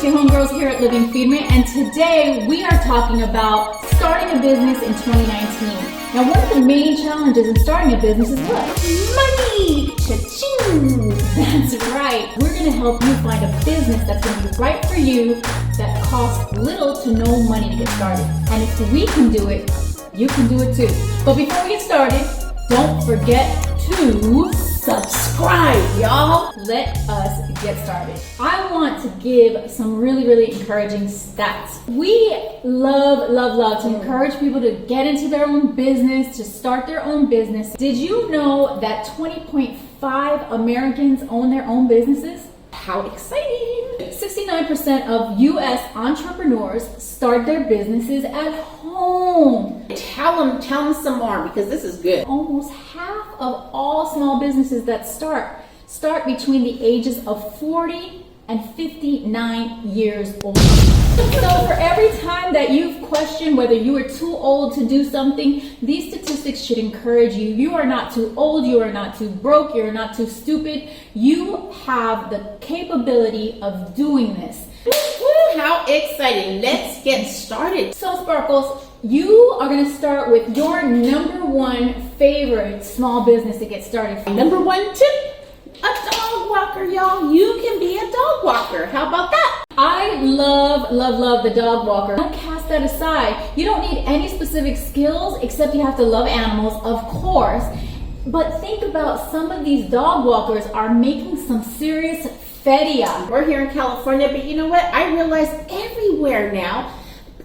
your homegirls here at Living Firme, and today we are talking about starting a business in 2019. Now, one of the main challenges in starting a business is what? Money! Cha-ching! That's right. We're going to help you find a business that's going to be right for you, that costs little to no money to get started. And if we can do it, you can do it too. But before we get started, don't forget to subscribe, y'all. Let us get started. I want to give some really encouraging stats. We love to encourage people to get into their own business, to start their own business. Did you know that 20.5 Americans own their own businesses? How exciting! 69% of U.S. entrepreneurs start their businesses at home. Tell them some more, because this is good. Almost half of all small businesses that start between the ages of 40 and 59 years old. So for every time that you've questioned whether you are too old to do something, these statistics should encourage you. You are not too old, you are not too broke, you are not too stupid. You have the capability of doing this. Woo, how exciting. Let's get started. So Sparkles, you are going to start with your number one favorite small business to get started. Number one tip, a dog walker, y'all. You can be a dog walker. How about that? I love the dog walker. Don't cast that aside. You don't need any specific skills except you have to love animals, of course. But think about some of these dog walkers are making some serious feria. We're here in California, but you know what? I realize everywhere now,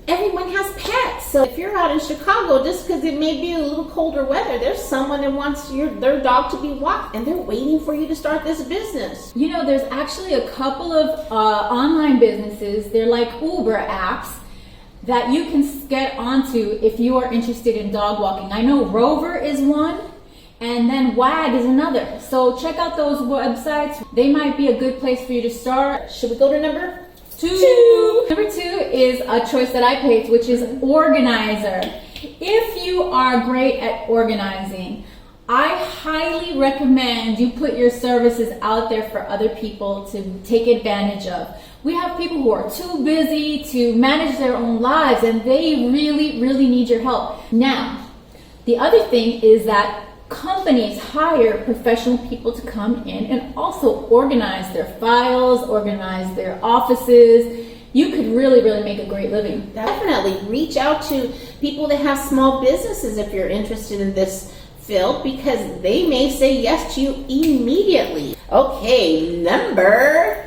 everyone has pets. So if you're out in Chicago, just because it may be a little colder weather, there's someone that wants their dog to be walked, and they're waiting for you to start this business. You know, there's actually a couple of online businesses. They're like Uber apps that you can get onto if you are interested in dog walking. I know Rover is one, and then WAG is another. So check out those websites. They might be a good place for you to start. Should we go to number two? Number two is a choice that I picked, which is organizer. If you are great at organizing, I highly recommend you put your services out there for other people to take advantage of. We have people who are too busy to manage their own lives, and they really need your help. Now, the other thing is that companies hire professional people to come in and also organize their files, organize their offices. You could really make a great living. Definitely reach out to people that have small businesses if you're interested in this field, because they may say yes to you immediately. Okay, number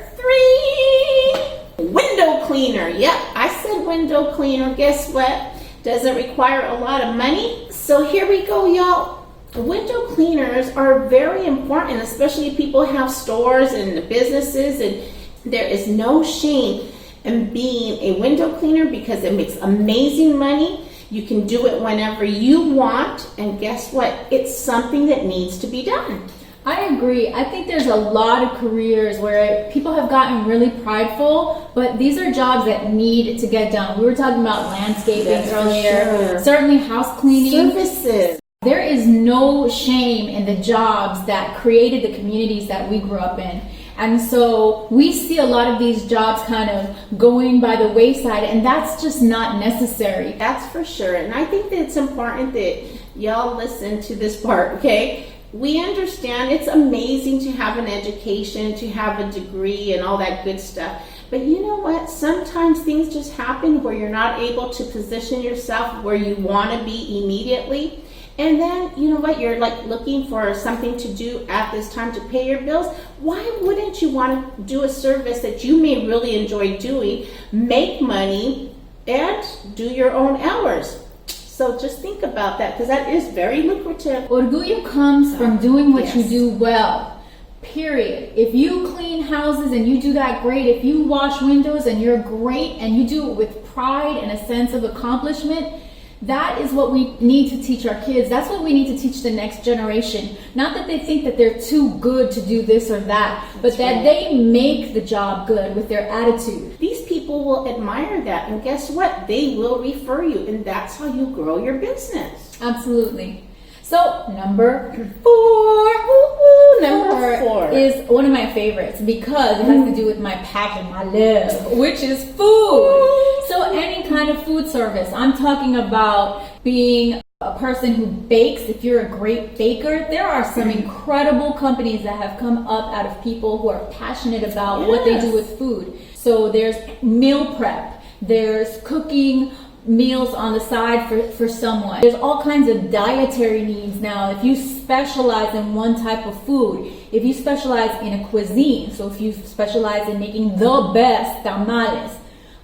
3, window cleaner. Yep, I said window cleaner. Guess what? Doesn't require a lot of money. So here we go, y'all. Window cleaners are very important, especially if people have stores and businesses, and there is no shame in being a window cleaner because it makes amazing money. You can do it whenever you want, and guess what? It's something that needs to be done. I agree. I think there's a lot of careers where people have gotten really prideful, but these are jobs that need to get done. We were talking about landscaping earlier, certainly house cleaning. Services. There is no shame in the jobs that created the communities that we grew up in. And so we see a lot of these jobs kind of going by the wayside, and that's just not necessary. That's for sure. And I think that it's important that y'all listen to this part, okay? We understand it's amazing to have an education, to have a degree and all that good stuff. But you know what? Sometimes things just happen where you're not able to position yourself where you want to be immediately. And then, you know what, you're like looking for something to do at this time to pay your bills. Why wouldn't you want to do a service that you may really enjoy doing, make money, and do your own hours? So just think about that, because that is very lucrative. Orgullo comes from doing what you do well, period. If you clean houses and you do that great, if you wash windows and you're great and you do it with pride and a sense of accomplishment, that is what we need to teach our kids. That's what we need to teach the next generation. Not that they think that they're too good to do this or that, but that they make the job good with their attitude. These people will admire that, and guess what? They will refer you, and that's how you grow your business. Absolutely. So, number 4. Number four is one of my favorites because it has to do with my passion, my love, which is food. So any kind of food service. I'm talking about being a person who bakes. If you're a great baker, there are some incredible companies that have come up out of people who are passionate about what they do with food. So there's meal prep, there's cooking meals on the side for someone. There's all kinds of dietary needs now. If you specialize in one type of food, if you specialize in a cuisine, so if you specialize in making the best tamales,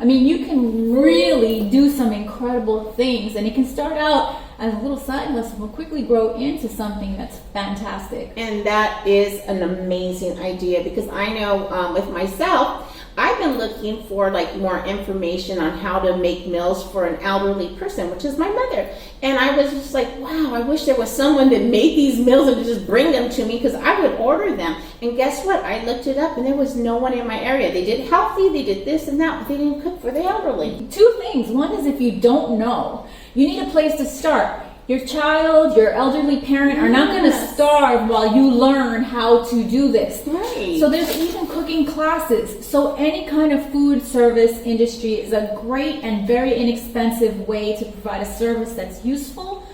I mean, you can really do some incredible things, and it can start out as a little side hustle will quickly grow into something that's fantastic. And that is an amazing idea, because I know with myself, I've been looking for like more information on how to make meals for an elderly person, which is my mother. And I was just like, wow, I wish there was someone that made these meals and just bring them to me, because I would order them. And guess what? I looked it up and there was no one in my area. They did healthy, they did this and that, but they didn't cook for the elderly. Two things. One is if you don't know, you need a place to start. Your child, your elderly parent are not going to starve while you learn how to do this. Right. So there's even cooking classes. So any kind of food service industry is a great and very inexpensive way to provide a service that's useful,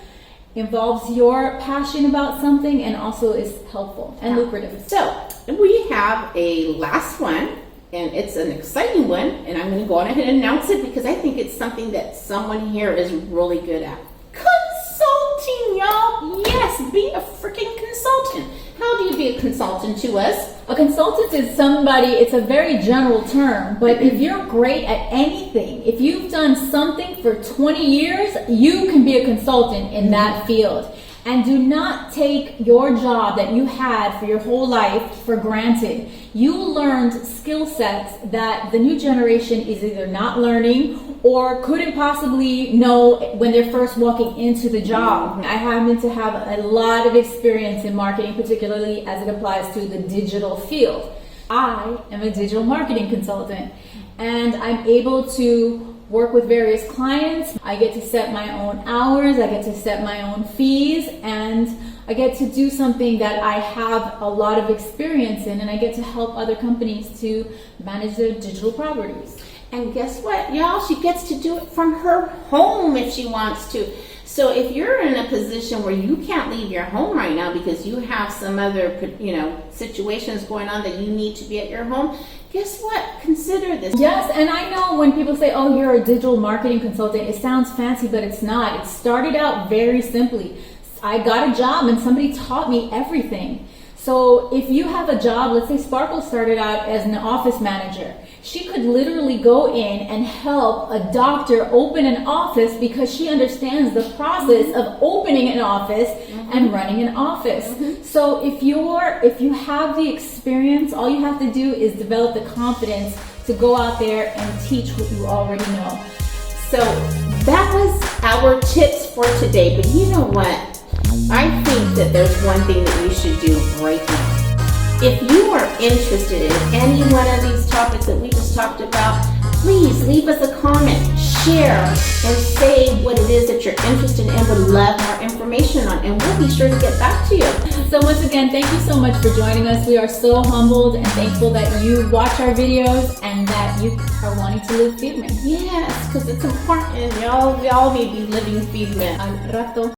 involves your passion about something, and also is helpful and lucrative. So we have a last one, and it's an exciting one, and I'm going to go on ahead and announce it because I think it's something that someone here is really good at. Consulting, y'all. Yes, be a freaking consultant. How do you be a consultant to us? A consultant is somebody, it's a very general term, but if you're great at anything, if you've done something for 20 years, you can be a consultant in that field. And do not take your job that you had for your whole life for granted. You learned skill sets that the new generation is either not learning or couldn't possibly know when they're first walking into the job. I happen to have a lot of experience in marketing, particularly as it applies to the digital field. I am a digital marketing consultant, and I'm able to work with various clients. I get to set my own hours, I get to set my own fees, and I get to do something that I have a lot of experience in, and I get to help other companies to manage their digital properties. And guess what, y'all? She gets to do it from her home if she wants to. So if you're in a position where you can't leave your home right now because you have some other, situations going on that you need to be at your home, guess what? Consider this. Yes, and I know when people say, oh, you're a digital marketing consultant, it sounds fancy, but it's not. It started out very simply. I got a job and somebody taught me everything. So if you have a job, let's say Sparkle started out as an office manager. She could literally go in and help a doctor open an office because she understands the process of opening an office and running an office. So if you have the experience, all you have to do is develop the confidence to go out there and teach what you already know. So that was our tips for today. But you know what? I think that there's one thing that you should do right now. If you are interested in any one of these topics that we just talked about, please leave us a comment, share, and say what it is that you're interested in and would love more information on, and we'll be sure to get back to you. So once again, thank you so much for joining us. We are so humbled and thankful that you watch our videos and that you are wanting to live Firme. Yes, because it's important. Y'all may be living Firme. Al rato.